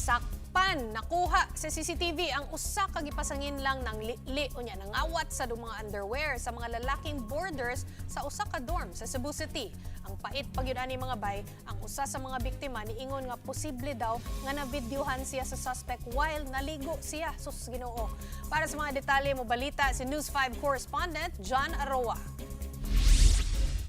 Nasakpan, nakuha sa CCTV ang usa ka gipasangin lang ng li unya nangawat sa mga underwear sa mga lalaking boarders sa usa ka dorm sa Cebu City. Ang pait pagyud ani mga bay, ang usa sa mga biktima niingon nga posible daw nga nabidyohan siya sa suspect while naligo siya. Sus Ginoo. Para sa mga detalye mo balita si News 5 correspondent John Aroa.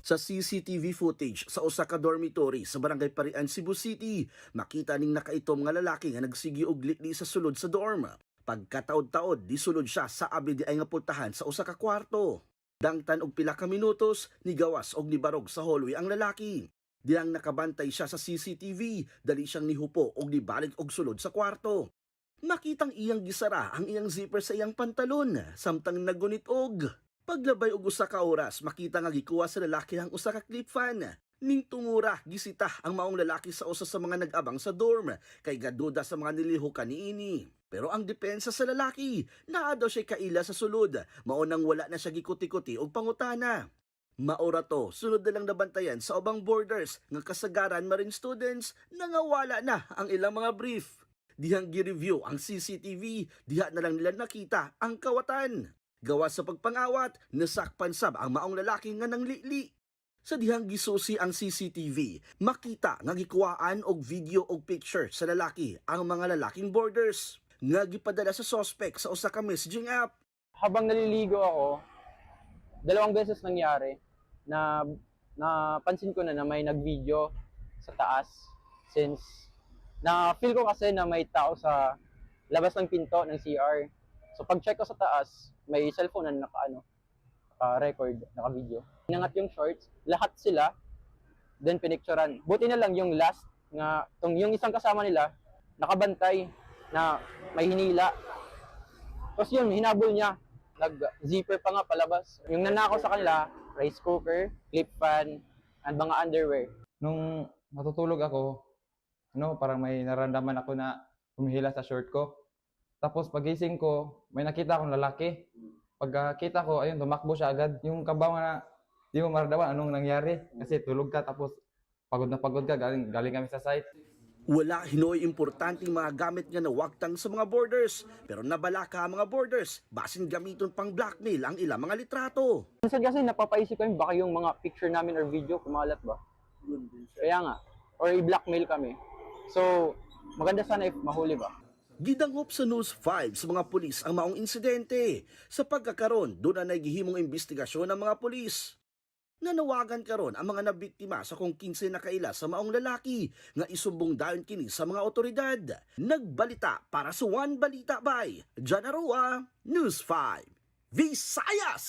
Sa CCTV footage sa usa ka dormitory sa Barangay Parian, Cebu City, makita ning nakaitom nga lalaki nga nagsigi og litli sa sulod sa dorm. Pagkataod-taod, disulod siya sa abi di ay nga pultahan sa usa ka kwarto. Dangtan og pila ka minutos, nigawas og nibarog sa hallway ang lalaki. Diyang nakabantay siya sa CCTV, dali siyang nihupo og nibalik og sulod sa kwarto. Makitang iyang gisara ang iyang zipper sa iyang pantalon, samtang nagunit og. Paglabay og usa ka oras, makita nga gikuha sa lalaki ang usa ka clip fan. Ning tungura, gisita ang maong lalaki sa usa sa mga nag-abang sa dorm, kay gaduda sa mga nilihukan niini. Pero ang depensa sa lalaki, naa daw siya kaila sa sulod, maunang wala na siya gikuti-kuti og pangutana. Maura to, sunod na lang nabantayan sa ubang boarders nga kasagaran marine students na nga wala na ang ilang mga brief. Dihang gi-review ang CCTV, diha na lang nila nakita ang kawatan. Gawa sa pagpangawat, nasakpan sab ang maong lalaki nga nang li. Sa dihang gisusi ang CCTV, makita nga gikuhaan og video og picture sa lalaki ang mga lalaking boarders nga gipadala sa suspect sa usa ka messaging app. Habang naliligo ako, 2 beses nangyari na napansin ko na may nag-video sa taas since na feel ko kasi na may tao sa labas ng pinto ng CR. So pag-check ko sa taas, may cellphone na naka-record, naka-video. Inangat yung shorts, lahat sila, then pinicturan. Buti na lang yung last, yung isang kasama nila, nakabantay na may hinila. Tapos yun, hinabol niya. Nag-zipper pa nga palabas. Yung nanakaw sa kanila, rice cooker, clip fan, and mga underwear. Nung natutulog ako, parang may naramdaman ako na humihila sa short ko. Tapos pagising ko, may nakita akong lalaki. Pagkakita ko, ayun, tumakbo siya agad. Yung kabaw na, di mo maramdaman anong nangyari. Kasi tulog ka, tapos pagod na pagod ka, galing kami sa site. Wala hinoy importanteng mga gamit nga nawagtang sa mga boarders, pero nabala ka mga boarders, basin gamiton pang blackmail ang ilang mga litrato. Minsan kasi napapaisip kami, baka yung mga picture namin or video, kumalat ba? Kaya nga, or i-blackmail kami. So, maganda sana if mahuli ba? Gidanghop sa News 5 sa mga pulis ang maong insidente. Sa pagkakaroon, doon na nagihimong investigasyon ng mga pulis. Nanawagan karon ang mga nabiktima sa kung 15 na kaila sa maong lalaki nga isumbong dayon kini sa mga otoridad. Nagbalita para sa One Balita by John Aroa, News 5, Visayas!